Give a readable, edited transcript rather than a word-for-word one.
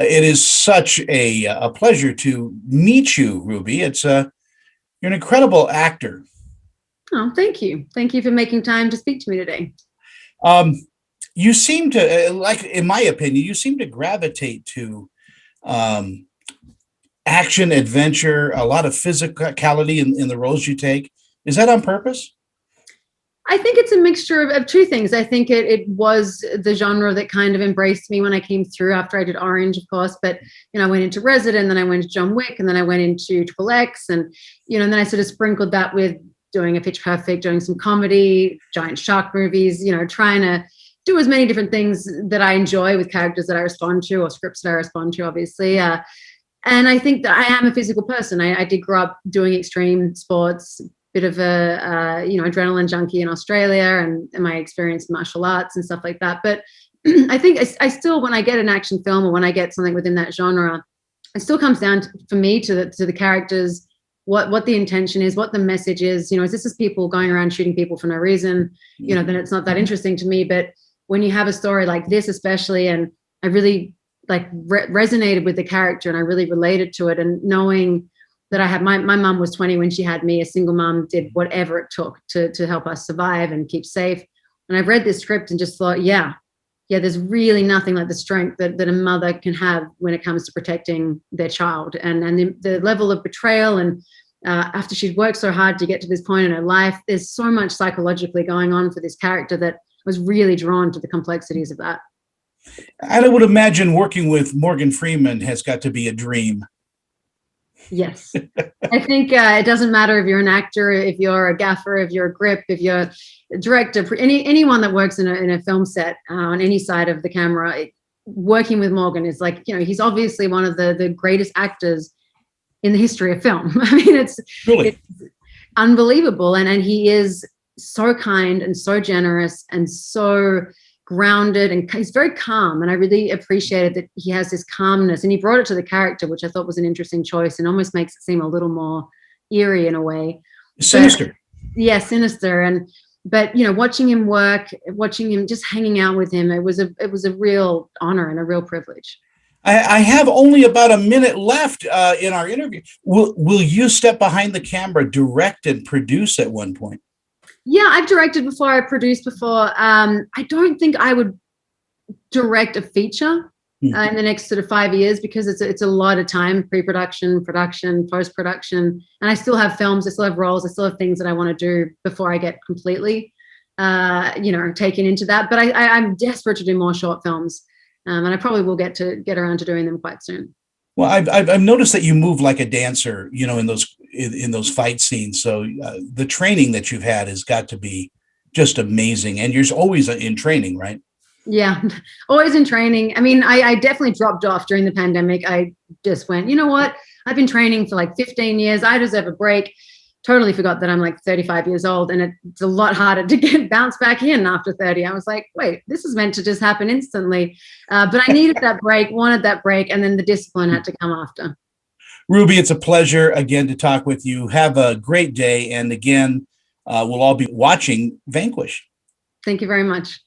It is such a pleasure to meet you, Ruby. You're an incredible actor. Oh, thank you. Thank you for making time to speak to me today. Um, you seem to, like, in my opinion, you seem to gravitate to um, action, adventure, a lot of physicality in the roles you take. Is that on purpose? I think it's a mixture of two things. I think it was the genre that kind of embraced me when I came through after I did Orange, of course. But, I went into Resident, then I went to John Wick, and then I went into Triple X. And, and then I sort of sprinkled that with doing a Pitch Perfect, doing some comedy, giant shark movies, trying to do as many different things that I enjoy with characters that I respond to or scripts that I respond to, obviously. And I think that I am a physical person. I did grow up doing extreme sports, bit of a adrenaline junkie in Australia, and my experience in martial arts and stuff like that. But I think I still, when I get an action film or when I get something within that genre, it still comes down for me to the characters, what the intention is, what the message is. Is this just people going around shooting people for no reason? Then it's not that interesting to me. But when you have a story like this, especially, and I really resonated with the character and I really related to it, and knowing that I had my mom was 20 when she had me, a single mom, did whatever it took to help us survive and keep safe. And I've read this script and just thought, yeah, there's really nothing like the strength that a mother can have when it comes to protecting their child. And the level of betrayal, and after she'd worked so hard to get to this point in her life, there's so much psychologically going on for this character that I was really drawn to the complexities of that. And I would imagine working with Morgan Freeman has got to be a dream. Yes. I think it doesn't matter if you're an actor, if you're a gaffer, if you're a grip, if you're a director, anyone that works in a film set on any side of the camera, working with Morgan is like, he's obviously one of the greatest actors in the history of film. I mean, it's unbelievable. And he is so kind and so generous and so grounded, and he's very calm, and I really appreciated that he has this calmness, and he brought it to the character, which I thought was an interesting choice and almost makes it seem a little more eerie in a way. Sinister. Sinister. But watching him work, watching him, just hanging out with him, it was a real honor and a real privilege. I have only about a minute left in our interview. Will you step behind the camera, direct and produce at one point? Yeah, I've directed before. I produced before. I don't think I would direct a feature in the next sort of 5 years, because it's a lot of time, pre-production, production, post-production, and I still have films, I still have roles, I still have things that I want to do before I get completely, taken into that. But I'm desperate to do more short films, and I probably will get around to doing them quite soon. Well, I've noticed that you move like a dancer, in those fight scenes. So the training that you've had has got to be just amazing. And you're always in training, right? Yeah, always in training. I mean, I definitely dropped off during the pandemic. I just went, you know what? I've been training for like 15 years. I deserve a break. Totally forgot that I'm like 35 years old, and it's a lot harder to get bounced back in after 30. I was like, wait, this is meant to just happen instantly. But I needed that break, wanted that break, and then the discipline had to come after. Ruby, it's a pleasure again to talk with you. Have a great day. And again, we'll all be watching Vanquish. Thank you very much.